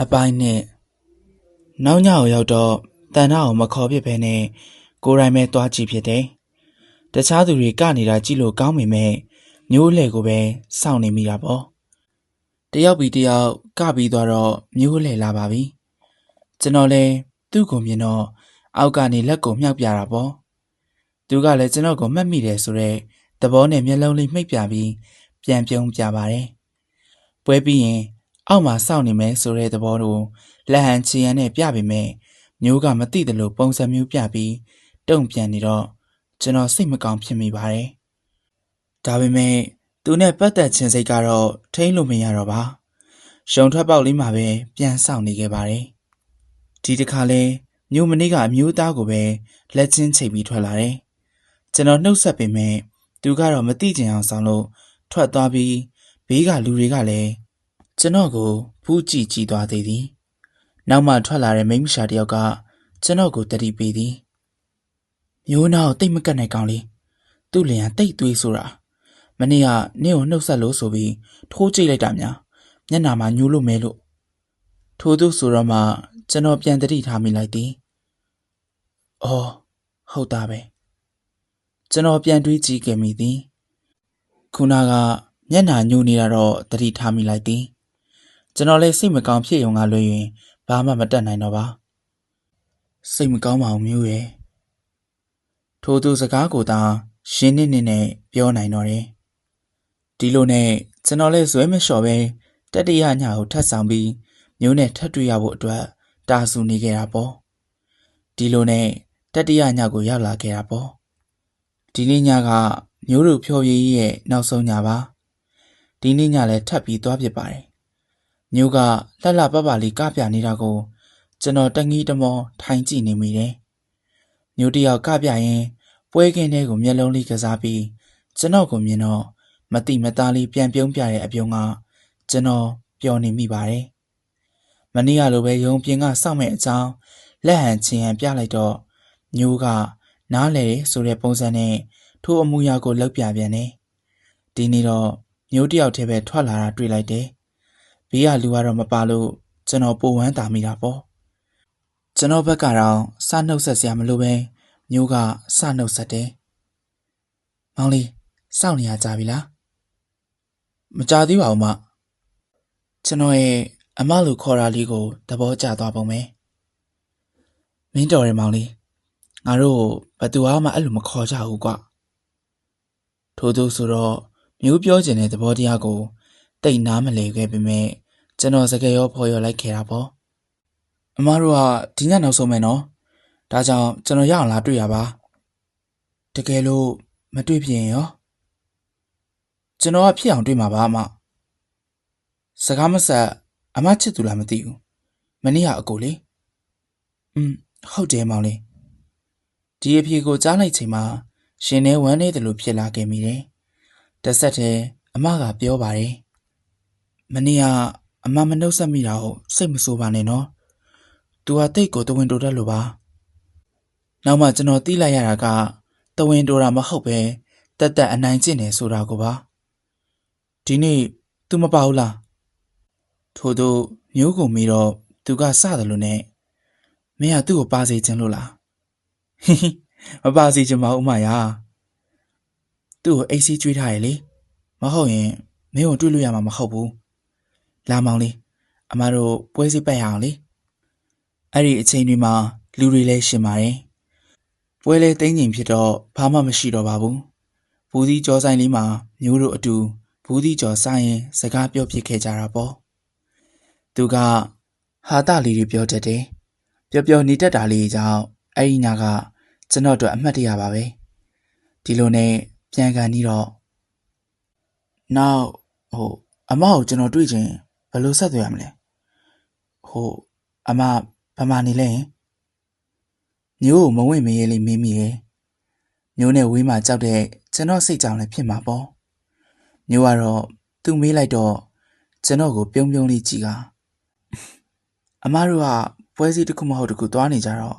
အပိုင်းနဲ့နောက်ညကိုရောက်တော့တန်ထကိုမခေါ်ဖြစ်ဘဲနဲ့ကိုယ်တိုင်ပဲသွားကြည့်ဖြစ်တယ်။တခြားသူတွေကနေကြည့်လို့ကောင်းပေမဲ့မျိုးလှဲ့ကိုပဲစောင့်နေမိတာပေါ့။တယောက်ပြီးတယောက်ကပြီးသွားတော့မျိုးလှဲ့လာပါပြီ။ကျွန်တော်လည်းသူ့ကိုမြင်တော့အောက်ကနေလက်ကိုမြှောက်ပြတာပေါ့။သူကလည်းကျွန်တော်ကိုမှတ်မိတယ်ဆိုတော့သဘောနဲ့မျက်လုံးလေးမှိတ်ပြပြီးပြန်ပြုံးပြပါတယ်။ပွဲပြီးရင်အောက်မှာစောင့်နေမယ်ဆိုတဲ့သဘောကိုလက်ဟန်ချီရန်နဲ့ပြပေမဲ့မျိုးကမသိတယ်လို့ပုံစံမျိုးပြပြီးတုံ့ပြန်နေတော့ကျွန်တော်စိတ်မကောင်းဖြစ်မိပါတယ်။ဒါပေမဲ့သူနဲ့ပတ်သက်ခြင်းစိတ်ကတော့ထိန်းလို့မရတော့ပါ။ရုံထွက်ပေါက်လေးမှာပဲပြန်စောင့်နေခဲ့ပါတယ်။ဒီတစ်ခါလဲမျိုးမနေ့ကအမျိုးသားကိုပဲလက်ချင်းချိတ်ပြီးထွက်လာတယ်။ကျွန်တော်နှုတ်ဆက်ပေမဲ့သူကတော့မသိချင်အောင်ဆောင်လို့ထွက်သွားပြီးဘေးကလူတွေကလည်းကျွန်တော်ကိုဖူးကြည့်သွားသေးသည်။နောက်မှထွက်လာတဲ့မိန်းမရှာတယောက်ကကျွန်တော်ကိုတတိပေးသည်။မျိုးနာကိုတိတ်မကတ်နိုင်ကောင်လေး။သူ့လျံတိတ်သွေးဆိုတာမနေ့ကနင့်ကိုနှုတ်ဆက်လို့ဆိုပြီးထိုးကြိတ်လိုက်တာများမျက်နာမှာညှိုးလို့မဲလို့ထိုးသူဆိုတော့မှကျွန်တော်ပြန်တတိထားမိလိုက်သည်။အော်ဟုတ်တာပဲ။ကျွန်တော်ပြန်တွေးကြည့်ခဲ့မိသည်။ခုနကမျက်နာညှိုးနေတာတော့တတိထားမိလိုက်သည်။ကျွန်တော်လည်းစိတ်မကောင်းဖြစ်ရုံကလွှဲရင်ဘာမှမတတ်နိုင်တော့ပါစိတ်မကောင်းပါဘူးမျိုးရဲ့ထိုသူစကားကိုသာရှင်းနေနဲ့ပြောနိုင်တော့တယ်ဒီလိုနဲ့ကျွန်တော်လည်းဇွဲမလျှော်ပဲတတိယညကိုထပ်ဆောင်ပြီးမျိုးနဲ့ထပ်တွေ့ရဖို့အတွက်တာဆူနေခဲ့တာပေါ့ဒီလိုနဲ့တတိယညကိုရောက်လာခဲ့တာပေါ့ဒီနေ့ညကမျိုးတို့ဖြော်ရည်ရဲ့နောက်ဆုံးညပါဒီနေ့ညလည်းထပ်ပြီးသွားဖြစ်ပါတယ်မျိုးကလှလှပပလေးကပြနေတာကိုကျွန်တော်တငီးတမောထိုင်ကြည့်နေမိတယ်။မျိုးတယောက်ကပြရင်ပွဲခင်းထဲကိုမျက်လုံးလေးကစားပြီးကျွန်တော်ကိုမြင်တော့မတိမသားလေးပြန်ပြုံးပြတဲ့အပြုံးကကျွန်တော်ပျော်နေမိပါတယ်။မနေ့ကလိုပဲရုံပြင်ကစောင့်မဲ့အကြောင်းလက်ဟန်ချင်ဟန်ပြလိုက်တော့မျိုးကနားလေဆိုတဲ့ပုံစံနဲ့ထိုအမူအရာကိုလှုပ်ပြပြန်တယ်။ဒီနေ့တော့မျိုးတယောက်တည်းပဲထွက်လာတာတွေ့လိုက်တယ်။ဘေးကလူကတော့မပါလို့ကျွန်တော်ပိုဝမ်းသာမိတာပေါ့ကျွန်တော်ဘက်ကတော့စနှုတ်ဆက်စရာမလိုပဲမျိုးကစနှုတ်ဆက်တယ်မောင်လေးစောင့်နေရကြပြီလားမကြသေးပါဘူးမကျွန်တော်ရဲ့အမလိုခေါ်တာလေးကိုသဘောကျသွားပုံပဲမင်းတော်ရဲ့မောင်လေးငါတို့ဘသူမှအဲ့လိုမခေါ်ကြဘူးကွထို့သူဆိုတော့မျိုးပြောချင်တဲ့သဘောတရားကိုတိတ်နားမလည်ခဲ့ပေမဲ့ကျွန်တော်စကားရောဖော်ရလိုက်ခဲ့တာပေါ့အမတို့ကဒီညနောက်ဆုံးမယ်နော်ဒါကြောင့်ကျွန်တော်ရအောင်လာတွေ့ရပါတကယ်လို့မတွေ့ဖြစ်ရင်ရောကျွန်တော်ကဖြစ်အောင်တွေ့မှာပါအမစကားမဆက်အမချစ်သူလားမသိဘူးမနေ့ကအကိုလေဟုတ်တယ်မောင်လေးဒီအဖြေကိုကြားလိုက်ချိန်မှာရှင်နဲ့ဝမ်းနေတယ်လို့ဖြစ်လာခဲ့မိတယ်တဆက်တည်းအမကပြောပါတယ်မနေ့ကအမမနှုတ်ဆက်မိတာကိုစိတ်မဆိုးပါနဲ့နော်သူကတိတ်ကိုတဝင်းတိုတတ်လို့ပါနောက်မှကျွန်တော်သိလိုက်ရတာကတဝင်းတိုတာမဟုတ်ပဲတက်တက်အနိုင်ကျင့်နေဆိုတာကိုပါဒီနေ့ तू မပါဘူးလားထို့သူမျိုးကိုမီတော့သူကစတယ်လို့နဲ့မင်းကသူ့ကိုပါစေချင်လို့လားဟိမပါစေချင်ပါဘူးအမရာသူ့ကိုအိတ်စီးကျွေးထားရလေမဟုတ်ရင်မင်းကိုတွေ့လို့ရမှာမဟုတ်ဘူးလာမောင်လေးအမတို့ပွဲစီပတ်ရအောင်လေအဲ့ဒီအချိန်တွေမှာလူတွေလည်းရှင်ပါတယ်ပွဲလဲတင်းငင်ဖြစ်တော့ဘာမှမရှိတော့ပါဘူးဘူးသီးကြောဆိုင်လေးမှာမျိုးတို့အတူဘူးသီးကြောဆိုင်ရင်စကားပြောပြခဲ့ကြတာပေါ့သူကဟာတလေးတွေပြောတတ်တယ်ပျော်ပျော်နေတတ်တာလေးကြောင့်အဲ့ဒီညကကျွန်တော်တို့အမှတ်တရပါပဲဒီလိုနဲ့ပြန်ကန်ပြီးတော့နောက်အမကိုကျွန်တော်တွေ့ချင်ဘယ်လိုဆက်သွယ်ရမလဲအမဘာမှနေလဲမျိုးကိုမဝင့်မရဲလေးမင်းမိရဲ့မျိုးနဲ့ဝေးမှကြောက်တဲ့ကျွန်တော်စိတ်ကြောင်လည်းဖြစ်မှာပေါ့မျိုးကတော့သူ့မေးလိုက်တော့ကျွန်တော်ကိုပြုံးပြုံးလေးကြည့်ကအမတို့ကပွဲစည်းတစ်ခုမဟုတ်တစ်ခုသွားနေကြတော့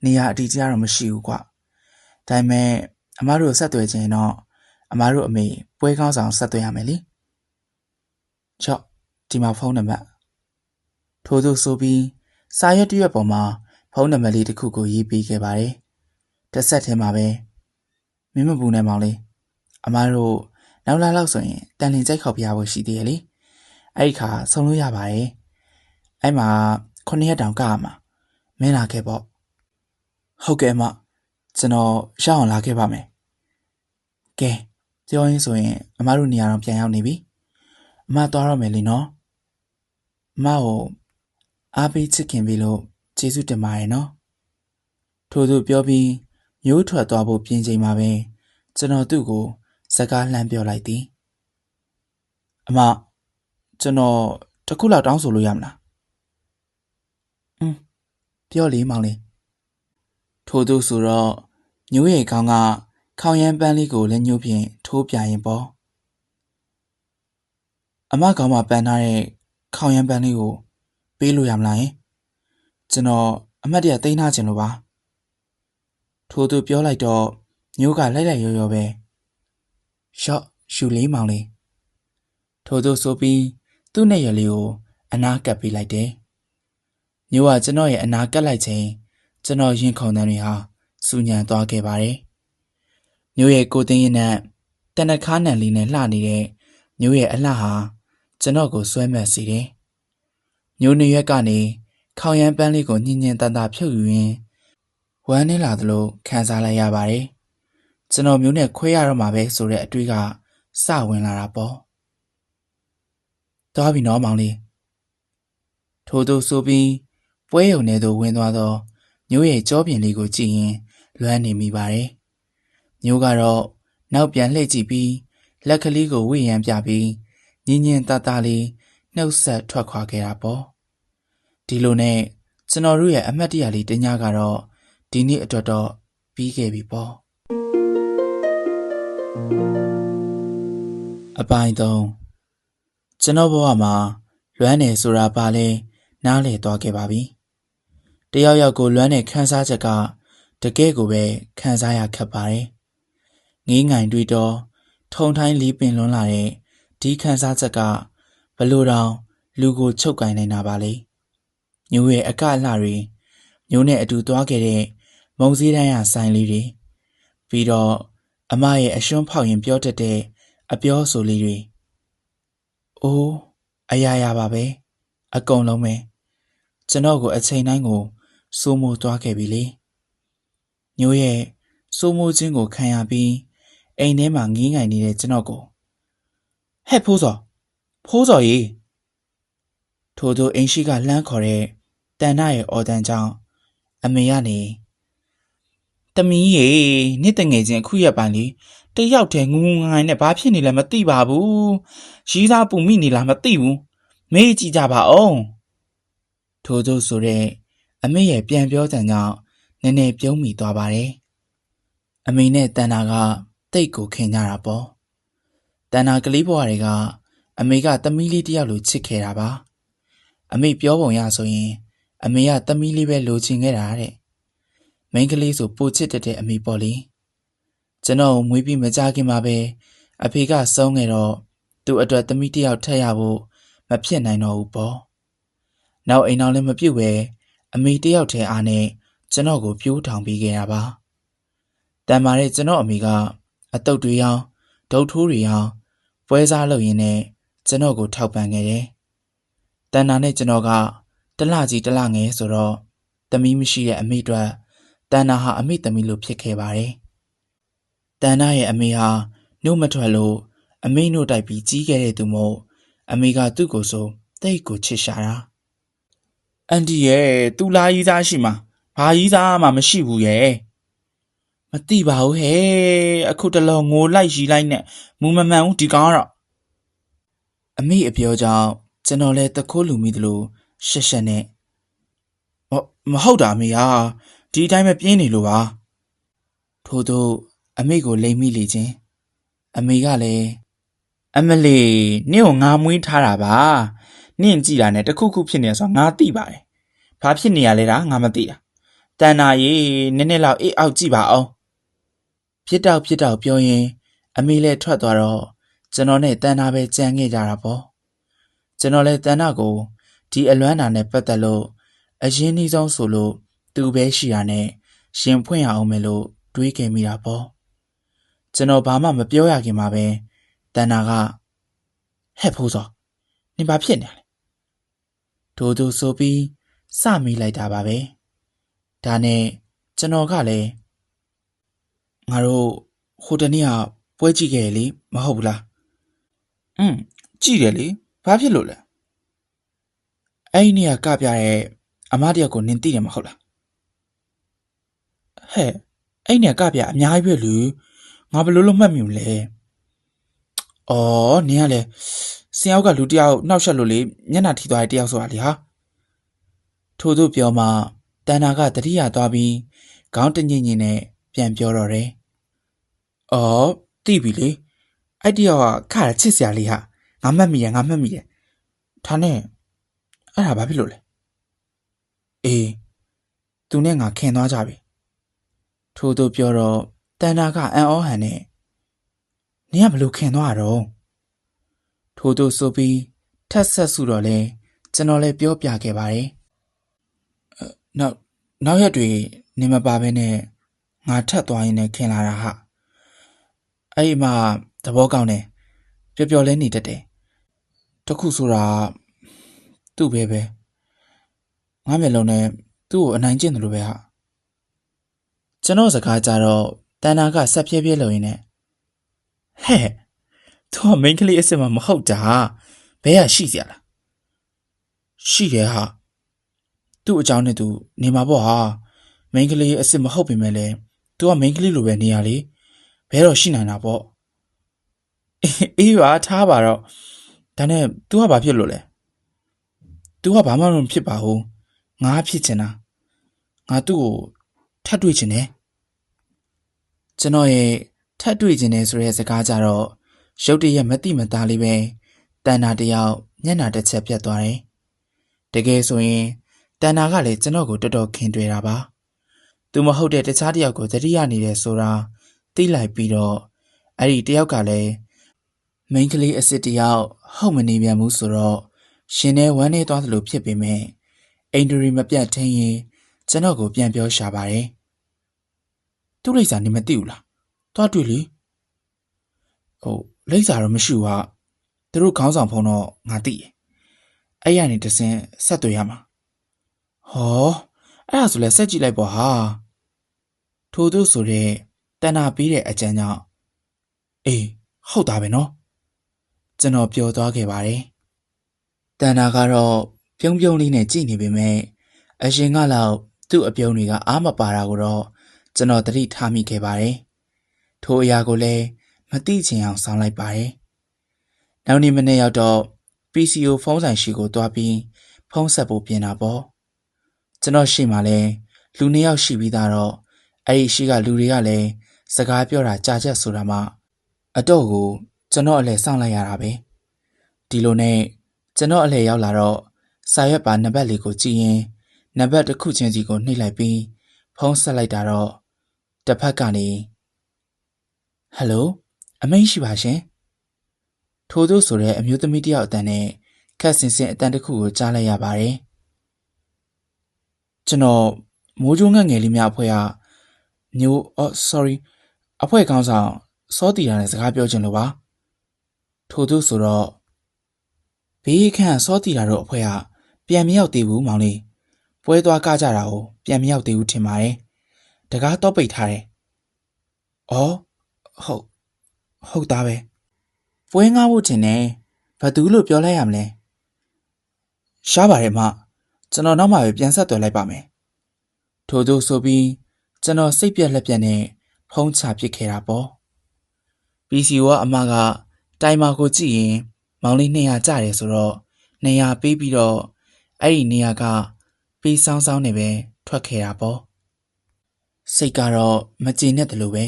နေရာအတီးကျတော့မရှိဘူးကွဒါပေမဲ့အမတို့ဆက်သွယ်ခြင်းတော့အမတို့အမေပွဲကောင်းဆောင်ဆက်သွယ်ရမယ်လေချော့ဒီမှာဖုန်းနံပါတ် ထို့သို့ဆိုပြီးစာရွက်တစ်ရွက်ပေါ်မှာဖုန်းနံပါတ်လေးတစ်ခုကိုရေးပေးခဲ့ပါတယ်တစ်ဆက်တည်းမှာပဲမင်းမပူနဲ့မောင်လေးအမားတို့နောက်လာလောက်ဆိုရင်တန်လင်ကြိုက်ခေါက်ပြဖို့ရှိသေးရဲ့လေအဲ့ဒီခါဆုံးလို့ရပါတယ်အဲ့မှာ9ရက်တောင်ကရမှာမင်းလာခဲ့ပေါ့ဟုတ်ကဲ့အမကျွန်တော်ရအောင်လာခဲ့ပါမယ်ကဲပြောရင်းဆိုရင်အမားတို့နေရာတော့ပြန်ရောက်နေပြီအမသွားတော့မယ်လीနော်အမကိုအားပေးချစ်ခင်ပြီလို့ကျေးဇူးတင်ပါတယ်နော်ထို့သူပြောပြီးမျိုးထွက်သွားဖို့ပြင်ချိန်မှာပဲကျွန်တော်သူ့ကိုစကားလှမ်းပြောလိုက်သည်အမကျွန်တော်တခုလောက်တောင်းဆိုလို့ရမလားပြောလေမောင်လေးထို့သူဆိုတော့ညိုးရဲ့ခေါင်းကခေါင်းရမ်းပန်းလေးကိုလက်ညှိုးဖြင့်ထိုးပြရင်ပေါ့အမခေါင်းမှာပန်းထားတဲ့ခေါင်းရမ်းပန်းလေးကိုပေးလို့ရမလားကျွန်တော်အမတ်တရသိမ်းထားခြင်းလို့ပါထို့သူပြောလိုက်တော့ညိုးကလိုက်လိုက်ရောရောပဲရှော့ရှူလေးမောင်လေးထို့သူဆိုပြီးသူ့နဲ့ရလေးကိုအနားကပ်ပေးလိုက်တယ်ညိုးကကျွန်တော်ရဲ့အနားကပ်လိုက်ချိန်ကျွန်တော်ရင်ခုန်တဲ့တွေဟာစူညံသွားခဲ့ပါတယ်ညိုးရဲ့ကိုသိန်းရင်နဲ့တနခါနံလေးနဲ့လှနေတဲ့ညိုးရဲ့အလှဟာကျွန်တော်ကိုဆွဲမက်စေတယ်ညိုးနေရက်ကနေခေါင်ရမ်းပန်းလေးကိုညင်ညင်တန်တာဖြုတ်ယူရင်းဝမ်းနေလာသလိုခံစားလိုက်ရပါတယ်ကျွန်တော်မျိုးနဲ့ခွဲရတော့မှာပဲဆိုတဲ့အတွေးကစဝင်လာတာပေါ့သွားပြီနော်မောင်လေးထို့သူဆိုပြီးပွဲရုံထဲသို့ဝင်သွားသောညိုးရဲ့ကြောပြင်လေးကိုကြည့်ရင်လွမ်းနေမိပါတယ်ညိုးကတော့နောက်ပြန်လှည့်ကြည့်ပြီးလက်ကလေးကိုဝှေ့ရမ်းပြပြီးညင်ညင်တတလေးနှုတ်ဆက်ထွက်ခွာခဲ့တာပေါ့ဒီလိုနဲ့ကျွန်တော်တို့ရဲ့အမှတ်တရလေးတညကတော့ဒီနေ့အတွက်တော့ပြီးခဲ့ပြီပေါ့အပိုင်း3ကျွန်တော်ဘဝမှာလွမ်းနေဆိုတာပါလဲနားလည်သွားခဲ့ပါပြီတယောက်ယောက်ကိုလွမ်းတဲ့ခန်းစားချက်ကတကယ်ကိုပဲခန်းစားရခက်ပါတယ်ငေးငိုင်တွေးတော့ထုံထိုင်းလေးပင်လွန်းလာတဲ့ဒီခန်းစားချက်ကဘလို့တောင်လူကိုချုပ်ကင်နေတာပါလေညိုးရဲ့အကအလှတွေညိုးနဲ့အတူသွားခဲ့တဲ့မုံစည်းတန်းရဆိုင်လေးတွေပြီးတော့အမရဲ့အရွှန်းဖောက်ရင်ပြောတတ်တဲ့အပြောဆိုလေးတွေအိုးအရာရာပါပဲအကုန်လုံးပဲကျွန်တော်ကိုအချိန်တိုင်းကိုစိုးမိုးသွားခဲ့ပြီလေညိုးရဲ့စိုးမိုးခြင်းကိုခံရပြီးအိမ်ထဲမှာငီးငိုင်နေတဲ့ကျွန်တော်ကိုဟဲ့ဖိုးစော်ကြီးထို့သူအိမ်ရှိကလှမ်းခေါ်တဲ့တန်နာရဲ့အော်တန်ကြောင့်အမေကနေတမီးရေနှစ်တငယ်ချင်းအခုရက်ပိုင်းလေးတယောက်တည်းငူငူငိုင်နဲ့ဘာဖြစ်နေလဲမသိပါဘူးရီးသားပူမိနေလားမသိဘူးမေးကြည့်ကြပါအောင်ထို့သူဆိုတဲ့အမေရဲ့ပြန်ပြောတဲ့ကြောင့်နည်းနည်းပြုံးမိသွားပါတယ်အမေနဲ့တန်နာကတိတ်ကိုခင်ကြတာပေါ့တန်နာကလေးဘဝတွေကအမေကသမီးလေးတယောက်လိုချစ်ခဲ့တာပါအမေပြောပုံရဆိုရင်အမေကသမီးလေးပဲလိုချင်ခဲ့တာတဲ့မိန်းကလေးဆိုပိုချစ်တဲ့အမေပေါ့လေကျွန်တော်မွေးပြီးမကြခင်မှာပဲအဖေကဆုံးခဲ့တော့သူ့အတွက်သမီးတယောက်ထပ်ရဖို့မဖြစ်နိုင်တော့ဘူးပေါ့နောက်အိမ်အောင်လည်းမပြုတ်ပဲအမေတယောက်တည်းအားနဲ့ကျွန်တော်ကိုပြိုးထောင်ပေးခဲ့တာပါတန်မာတဲ့ကျွန်တော်အမေကအတုပ်တွေရောဒုတ်ထိုးတွေရောပွဲစားလုပ်ရင်းနဲ့ကျွန်တော်ကိုထောက်ပံ့ခဲ့တယ်တန်နာနဲ့ကျွန်တော်ကတလကြီးတလငယ်ဆိုတော့သမီးမရှိတဲ့အမေအတွက်တန်နာဟာအမေသမီးလိုဖြစ်ခဲ့ပါတယ်တန်နာရဲ့အမေဟာနှုတ်မထွက်လို့အမေနှုတ်တိုက်ပြီးကြီးခဲ့တဲ့သူမို့အမေကသူ့ကိုဆိုတိတ်ကိုချစ်ရှာတာအန်တီရဲ့သူလာကြီးသားရှိမှာဘာကြီးသားမှမရှိဘူးရဲ့မသိပါဘူးဟဲ့အခုတလောငိုလိုက်ရီလိုက်နဲ့မူမမှန်ဘူးဒီကောင်ကတော့အမေအပြောကြောင့်ကျွန်တော်လည်းတခိုးလူမိသလိုရှက်ရှက်နဲ့မဟုတ်တာအမေဟာဒီအတိုင်းပဲပြင်းနေလို့ပါထို့သို့အမေကိုလိမ်မိလေခြင်းအမေကလည်းအမလီနင့်ကိုငါမွေးထားတာပါနင့်ကြည့်တာနဲ့တခုခုဖြစ်နေဆိုငါသိပါတယ်ဘာဖြစ်နေရလဲတာငါမသိတာတန်နာရေနည်းနည်းလောက်အေးအောက်ကြည့်ပါအောင်ဖြစ်တော့ပြောရင်အမေလည်းထွက်သွားတော့ကျွန်တော်နဲ့တန်နာပဲကြံခဲ့ကြတာပေါ့ကျွန်တော်လည်းတန်နာကိုဒ ဒီအလွမ်းနာနဲ့ပတ်သက်လို့အရင်းနှီးဆုံးဆိုလို့သူပဲရှိရနဲ့ရှင်ဖွင့်ရအောင်မယ်လို့တွေးခဲ့မိတာပေါ့ကျွန်တော်ဘာမှမပြောရခင်မှာပဲတန်နာကဟဲ့ဖိုးစောနင်ဘာဖြစ်နေလဲထို့သူဆိုပြီးစမိလိုက်တာပါပဲဒါနဲ့ကျွန်တော်ကလည်းငါတို့ဟိုတနေ့ကပွဲကြည့်ခဲ့ရလေမဟုတ်ဘူးလားကြည့်တယ်လေဘာဖြစ်လို့လဲအဲ့ဒီနေ့ကပြရဲ့အမတယောက်ကိုနင်သိတယ်မဟုတ်လားဟဲ့အဲ့ဒီနေ့ကပြအများကြီးပဲလူငါဘယ်လိုလုပ်မှတ်မိမလဲအော်နင်ကလည်းဆင်ယောက်ကလူတယောက်နှောက်ရှက်လို့လေမျက်နှာထိသွားတဲ့တယောက်ဆိုတာလေဟာထို့သူပြောမှတန်နာကတတိယသွားပြီးခေါင်းတညင်ညင်နဲ့ပြန်ပြောတော့တယ်အော်သိပြီလေအဲ့တယောက်ကခါရချစ်စရာလေးဟာငါမှတ်မိတယ်ဒါနဲ့အဲ့ဒါဘာဖြစ်လို့လဲအေးသူနဲ့ငါခင်သွားကြပြီထို့သူပြောတော့တန်နာကအံ့ဩဟန်နဲ့နင်ကဘလို့ခင်သွားတော့ထို့သူဆိုပြီးထက်ဆက်စုတော့လဲကျွန်တော်လည်းပြောပြခဲ့ပါတယ်နောက်ရက်တွေနေမပါဘဲနဲ့ငါထက်သွားရင်လည်းခင်လာတာဟာအဲ့ဒီမှာသဘောကောင်းတယ်ပျော်လဲနေတတ်တယ်တခုဆိုတာသူ့ပဲငါမျက်လုံးနဲ့သူ့ကိုအနိုင်ကျင့်တယ်လို့ပဲဟာကျွန်တော်စကားကြတော့တန်နာကဆက်ဖြည်းဖြည်းလုံရင်းနဲ့ဟဲ့သူကမိန်းကလေးအစ်စ်မှမဟုတ်တာဘဲရရှိစရာလားရှိတယ်ဟာသူ့အကြောင်းနဲ့သူနေမှာပေါ့ဟာမိန်းကလေးအစ်စ်မဟုတ်ပေမဲ့လည်းသူကမိန်းကလေးလိုပဲနေရလေဘဲတော့ရှိနိုင်တာပေါ့အေးပါထားပါတော့ဒါနဲ့ तू ကဘာဖြစ်လို့လဲ तू ကဘာမှမဖြစ်ပါဘူးငါဖြစ်ချင်တာငါသူ့ကိုထပ်တွေ့ချင်တယ်ကျွန်တော်ရဲ့ထပ်တွေ့ချင်တယ်ဆိုတဲ့စကားကြတော့ရုတ်တရက်မတိမသားလေးပဲတန်နာတယောက်မျက်နှာတစ်ချက်ပြတ်သွားတယ်တကယ်ဆိုရင်တန်နာကလည်းကျွန်တော်ကိုတော်တော်ခင်တွေ့တာပါသူမဟုတ်တဲ့တခြားတယောက်ကိုသတိရနေတယ်ဆိုတာသိလိုက်ပြီးတော့အဲ့ဒီတယောက်ကလည်းမိန်းကလေးအစ်စ်တယောက်ဟုတ်မနေပြန်ဘူးဆိုတော့ရှင်နဲ့ဝမ်းနေသွားသလိုဖြစ်ပေမဲ့အိန္ဒြေမပြတ်ထင်းရင်ကျွန်တော်ကိုပြန်ပြောရှာပါတယ်သူ့လိပ်စာနေမသိဘူးလားသွားတွေ့လေလိပ်စာတော့မရှိဘူးဟာသူတို့ခေါင်းဆောင်ဖုန်းတော့ငါသိတယ်အဲ့ရနေတစင်းဆက်သွယ်ရမှာဟောအဲ့ဒါဆိုလဲဆက်ကြည့်လိုက်ပေါ့ဟာထို့သူဆိုတဲ့တဏ္ဍာပေးတဲ့အကြံကြောင့်အေးဟုတ်တာပဲနော်ကျွန်တော်ပြောသွားခဲ့ပါတယ်တဏ္ဍာကတော့ပြုံးပြုံးလေးနဲ့ကြည့်နေပေမဲ့အရင်ကလောက်သူ့အပြုံးတွေကအားမပါတာကိုတော့ကျွန်တော်သတိထားမိခဲ့ပါတယ်ထိုအရာကိုလည်းမသိချင်အောင်ဆောင်းလိုက်ပါတယ်နောက်နေ့မနေ့ရောက်တော့ PCO ဖုန်းဆိုင်ရှိကိုတွားပြီးဖုန်းဆက်ဖို့ပြင်တာပေါ့ကျွန်တော်ရှိမှလဲလူနှစ်ယောက်ရှိပြီးသားတော့အဲ့ဒီရှိကလူတွေကလည်းစကားပြောတာကြာချက်ဆိုတာမှအတော့ကိုကျွန်တော်အလဲစောင့်လိုက်ရတာပဲဒီလိုနဲ့ကျွန်တော်အလဲရောက်လာတော့စာရွက်ပါနံပါတ်လေးကိုကြည့်ရင်နံပါတ်တစ်ခုချင်းစီကိုနှိပ်လိုက်ပြီးဖုန်းဆက်လိုက်တာတော့တစ်ဖက်ကနေဟယ်လိုအမိန့်ရှိပါရှင်ထို့သူဆိုတဲ့အမျိုးသမီးတယောက်အတန်နဲ့ခက်ဆင်ဆင်အတန်တစ်ခုကိုကြားလိုက်ရပါတယ်ကျွန်တော်မိုးကြိုးငတ်ငယ်လေးများအဖွဲ့ကမျိုးsorry အဖွဲ့ခေါင်းဆောင်စောတီတာနဲ့စကားပြောချင်လို့ပါထို့သူဆိုတော့ဘေးခန့်စောတီတာတို့အဖွဲ့ကပြန်မရောက်သေးဘူးမောင်လေးပွဲသွားကကြတာကိုပြန်မရောက်သေးဘူးထင်ပါတယ်တကားတော့ပိတ်ထားတယ်အော်ဟုတ်သားပဲပွဲငှားဖို့ထင်တယ်ဘာသူလို့ပြောလိုက်ရမလဲရှားပါတယ်မကျွန်တော်နောက်မှပဲပြန်ဆက်သွယ်လိုက်ပါမယ်ထို့သူဆိုပြီးကျွန်တော်စိတ်ပြက်လက်ပြက်နဲ့ဖုံးချပစ်ခဲ့တာပေါ့ PCO ကအမကတိုင်မာကိုကြည့်ရင်မောင်လေး200ကျတယ်ဆိုတော့200ပေးပြီးတော့အဲ့ဒီ200ကပေးဆောင်းနေပဲထွက်ခဲ့တာပေါ့စိတ်ကတော့မကျေနပ်တယ်လို့ပဲ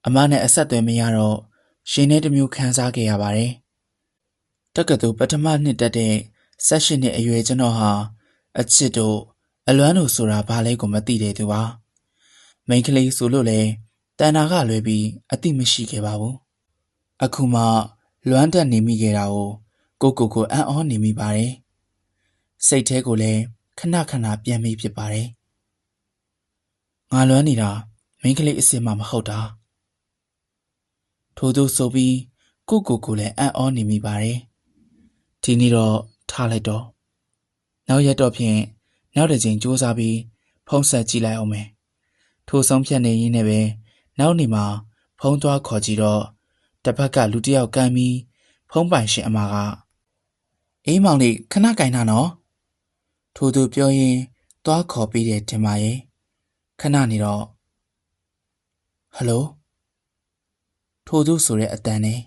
အမနဲ့အဆက်အသွယ်မရတော့ရှင်နဲ့တမျိုးခံစားခဲ့ရပါတယ်တက္ကသိုလ်ပထမနှစ်တက်တဲ့18နှစ်အရွယ်ကျွန်တော်ဟာအချစ်တို့အလွမ်းတို့ဆိုတာဘာလဲကိုမသိတဲ့သူပါမိန်းကလေးဆိုလို့လေတန်နာကလွယ်ပြီးအသိမရှိခဲ့ပါဘူးအခုမှလွမ်းတက်နေမိခဲ့တာကိုကိုအံ့ဩနေမိပါတယ် စိတ်แท้ကိုလည်းခဏခဏပြန်မိဖြစ်ပါတယ်ငါလွမ်းနေတာမိန်းကလေးအစ်စ်မှမဟုတ်တာထို့သူဆိုပြီးကိုလည်းအံ့ဩနေမိပါတယ်ဒီနေ့တော့ထားလိုက်တော့နောက်ရက်တော့ဖြင့်နောက်တစ်ချိန်စူးစမ်းပြီးဖုံးဆက်ကြည့်လိုက်အောင်မယ်ထိုဆုံးဖြတ်နေရင်းနဲ့ပဲနောက်နေ့မှာဖုံးသွားခေါ်ကြည့်တော့တစ်ဖက်ကလူတစ်ယောက်ကမ်းပြီးဖုံးပိုင်ရှင်အမကအေးမောင်လေးခဏကင်တာနော်ထိုသူပြောရင်းသွားခေါ်ပြီးတယ်တင်ပါရဲ့ခဏနေတော့ဟယ်လိုထိုသူဆိုတဲ့အတန်နဲ့